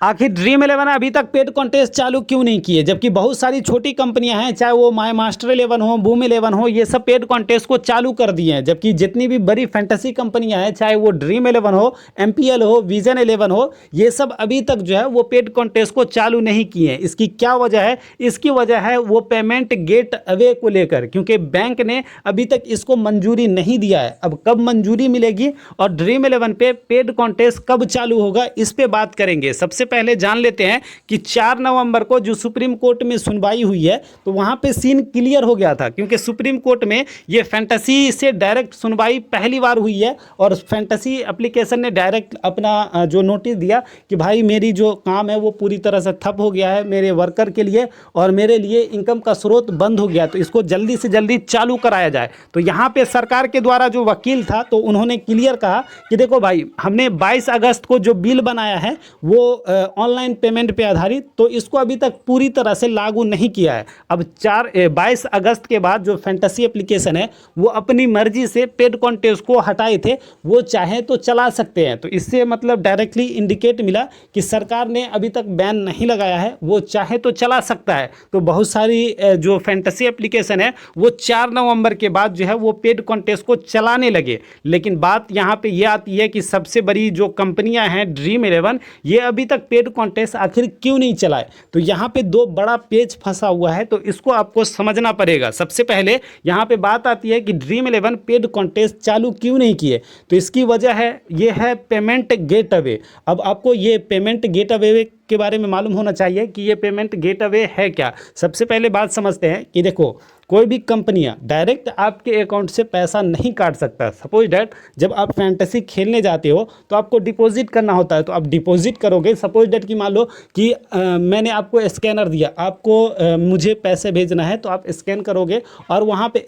आखिर dream eleven अभी तक पेड कॉन्टेस्ट चालू क्यों नहीं किए, जबकि बहुत सारी छोटी कंपनियां हैं, चाहे वो माई मास्टर 11 हो, बूम 11 हो, ये सब पेड कॉन्टेस्ट को चालू कर दिए हैं। जबकि जितनी भी बड़ी फैंटेसी कंपनियां हैं, चाहे वो ड्रीम 11 हो, एमपीएल हो, विजन 11 हो, ये सब अभी तक जो है वो पेड कॉन्टेस्ट को चालू नहीं किए हैं। इसकी क्या वजह है? इसकी वजह है वो पेमेंट गेट अवे को लेकर, क्योंकि बैंक ने अभी तक इसको मंजूरी नहीं दिया है। अब कब मंजूरी मिलेगी और ड्रीम 11 पे पेड कॉन्टेस्ट कब चालू होगा, इस पे बात करेंगे। सबसे पहले जान लेते हैं कि 4 नवंबर को जो सुप्रीम कोर्ट में सुनवाई हुई है, तो वहां पे सीन क्लियर हो गया था, क्योंकि सुप्रीम कोर्ट में ये फैंटेसी से डायरेक्ट सुनवाई पहली बार हुई है और फैंटेसी एप्लीकेशन ने डायरेक्ट अपना जो नोटिस दिया कि भाई मेरी जो काम है वो पूरी तरह से ठप हो गया है मेरे वर्कर के लिए और मेरे लिए इनकम का स्रोत बंद हो गया, तो इसको जल्दी से जल्दी चालू कराया जाए। तो यहाँ पे सरकार के द्वारा जो वकील था, तो उन्होंने क्लियर कहा कि देखो भाई, हमने 22 अगस्त को जो बिल बनाया है वो ऑनलाइन पेमेंट पे आधारित, तो इसको अभी तक पूरी तरह से लागू नहीं किया है। अब 22 अगस्त के बाद जो फैंटेसी एप्लीकेशन है वो अपनी मर्जी से पेड कॉन्टेस्ट को हटाए थे, वो चाहे तो चला सकते हैं। तो इससे मतलब डायरेक्टली इंडिकेट मिला कि सरकार ने अभी तक बैन नहीं लगाया है, वो चाहे तो चला सकता है। तो बहुत सारी जो फैंटेसी एप्लीकेशन है वो 4 नवंबर के बाद जो है वो पेड कॉन्टेस्ट को चलाने लगे। लेकिन बात यहाँ पे ये आती है कि सबसे बड़ी जो कंपनियां हैं ड्रीम 11, ये अभी तक पेड कॉन्टेस्ट आखिर क्यों नहीं चलाए? तो यहाँ पे दो बड़ा पेज फंसा हुआ है, तो इसको आपको समझना पड़ेगा। सबसे पहले यहाँ पे बात आती है कि ड्रीम 11 पेड कॉन्टेस्ट चालू क्यों नहीं किए, तो इसकी वजह है ये है पेमेंट गेट अवे। अब आपको ये पेमेंट गेट अवे के बारे में मालूम होना चाहिए कि ये पेमेंट गेट अवे है क्या। सबसे पहले बात समझते हैं कि देखो, कोई भी कंपनियां डायरेक्ट आपके अकाउंट से पैसा नहीं काट सकता। सपोज डैट जब आप फैंटेसी खेलने जाते हो तो आपको डिपॉजिट करना होता है, तो आप डिपॉजिट करोगे। सपोज डैट कि मान लो कि मैंने आपको स्कैनर दिया, आपको मुझे पैसे भेजना है, तो आप स्कैन करोगे और वहाँ पे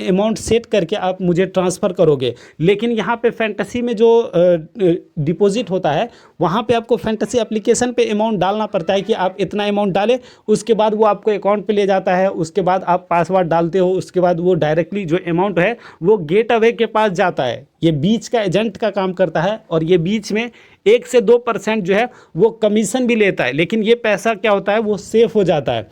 अमाउंट सेट करके आप मुझे ट्रांसफ़र करोगे। लेकिन यहाँ पे फैंटेसी में जो डिपॉजिट होता है, वहाँ पे आपको फैंटेसी एप्लीकेशन पे अमाउंट डालना पड़ता है कि आप इतना अमाउंट डालें, उसके बाद वो आपको अकाउंट पे ले जाता है, उसके बाद आप पासवर्ड डालते हो, उसके बाद वो डायरेक्टली जो अमाउंट है वो गेट अवे के पास जाता है। ये बीच का एजेंट का काम करता है और ये बीच में 1 से 2% जो है वो कमीशन भी लेता है। लेकिन ये पैसा क्या होता है, वो सेफ हो जाता है,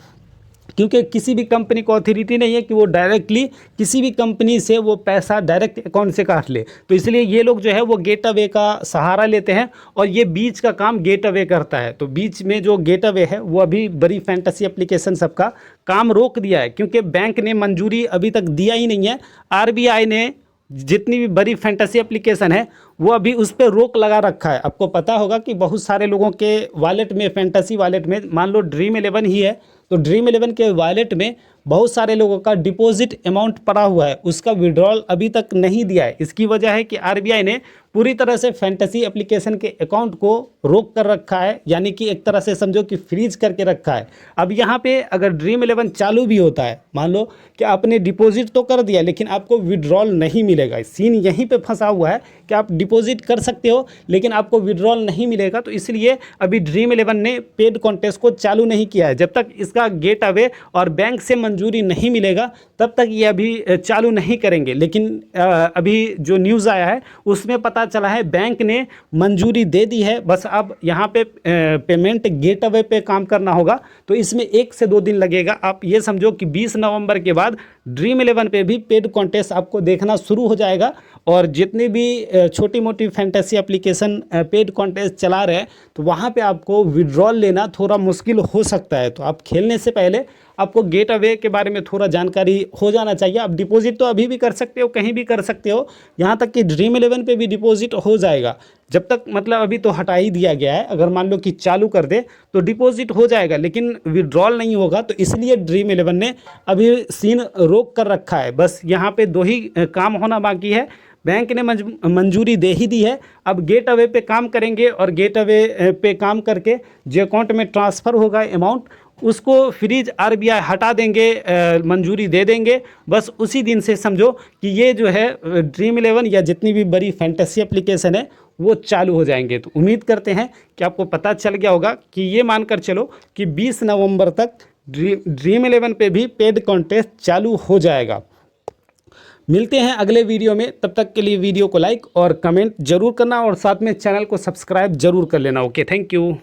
क्योंकि किसी भी कंपनी को अथॉरिटी नहीं है कि वो डायरेक्टली किसी भी कंपनी से वो पैसा डायरेक्ट अकाउंट से काट ले। तो इसलिए ये लोग जो है वो गेट अवे का सहारा लेते हैं और ये बीच का काम गेट अवे करता है। तो बीच में जो गेट अवे है वो अभी बड़ी फैंटेसी एप्लीकेशन सबका काम रोक दिया है, क्योंकि बैंक ने मंजूरी अभी तक दिया ही नहीं है। आरबीआई ने जितनी भी बड़ी फैंटेसी एप्लीकेशन है वो अभी उस पर रोक लगा रखा है। आपको पता होगा कि बहुत सारे लोगों के वॉलेट में, फैंटेसी वॉलेट में, मान लो ड्रीम 11 ही है, तो ड्रीम 11 के वॉलेट में बहुत सारे लोगों का डिपॉजिट अमाउंट पड़ा हुआ है, उसका विड्रॉल अभी तक नहीं दिया है। इसकी वजह है कि आरबीआई ने पूरी तरह से फैंटेसी एप्लीकेशन के अकाउंट को रोक कर रखा है, यानी कि एक तरह से समझो कि फ्रीज करके रखा है। अब यहाँ पे अगर ड्रीम 11 चालू भी होता है, मान लो कि आपने डिपॉजिट तो कर दिया लेकिन आपको विड्रॉल नहीं मिलेगा। सीन यहीं पे फंसा हुआ है कि आप डिपॉजिट कर सकते हो लेकिन आपको विड्रॉल नहीं मिलेगा। तो इसलिए अभी ड्रीम 11 ने पेड कॉन्टेस्ट को चालू नहीं किया है। जब तक इसका गेट अवे और बैंक से मंजूरी नहीं मिलेगा तब तक ये अभी चालू नहीं करेंगे। लेकिन अभी जो न्यूज़ आया है उसमें पता चला है बैंक ने मंजूरी दे दी है, बस अब यहाँ पे पेमेंट गेट अवे पे काम करना होगा। तो इसमें 1 से 2 दिन लगेगा। आप ये समझो कि 20 नवंबर के बाद ड्रीम 11 पे भी पेड कॉन्टेस्ट आपको देखना शुरू हो जाएगा। और जितनी भी छोटी मोटी फैंटेसी एप्लीकेशन पेड कॉन्टेस्ट चला रहे हैं तो वहाँ पे आपको विड्रॉल लेना थोड़ा मुश्किल हो सकता है। तो आप खेलने से पहले आपको गेट अवे के बारे में थोड़ा जानकारी हो जाना चाहिए। आप डिपॉजिट तो अभी भी कर सकते हो, कहीं भी कर सकते हो, यहाँ तक कि ड्रीम 11 पे भी डिपॉजिट हो जाएगा। जब तक मतलब अभी तो हटा ही दिया गया है, अगर मान लो कि चालू कर दे तो डिपॉजिट हो जाएगा लेकिन विड्रॉल नहीं होगा। तो इसलिए ड्रीम 11 ने अभी सीन रोक कर रखा है। बस यहाँ पे 2 ही काम होना बाकी है। बैंक ने मंजूरी दे ही दी है, अब गेट अवे पे काम करेंगे और गेट अवे पे काम करके जो अकाउंट में ट्रांसफ़र होगा अमाउंट, उसको फ्रीज आरबीआई हटा देंगे, मंजूरी दे देंगे। बस उसी दिन से समझो कि ये जो है ड्रीम 11 या जितनी भी बड़ी फैंटेसी एप्लीकेशन है वो चालू हो जाएंगे। तो उम्मीद करते हैं कि आपको पता चल गया होगा कि ये मानकर चलो कि 20 नवंबर तक ड्रीम 11 पे भी पेड कॉन्टेस्ट चालू हो जाएगा। मिलते हैं अगले वीडियो में, तब तक के लिए वीडियो को लाइक और कमेंट जरूर करना और साथ में चैनल को सब्सक्राइब जरूर कर लेना। Okay, thank you.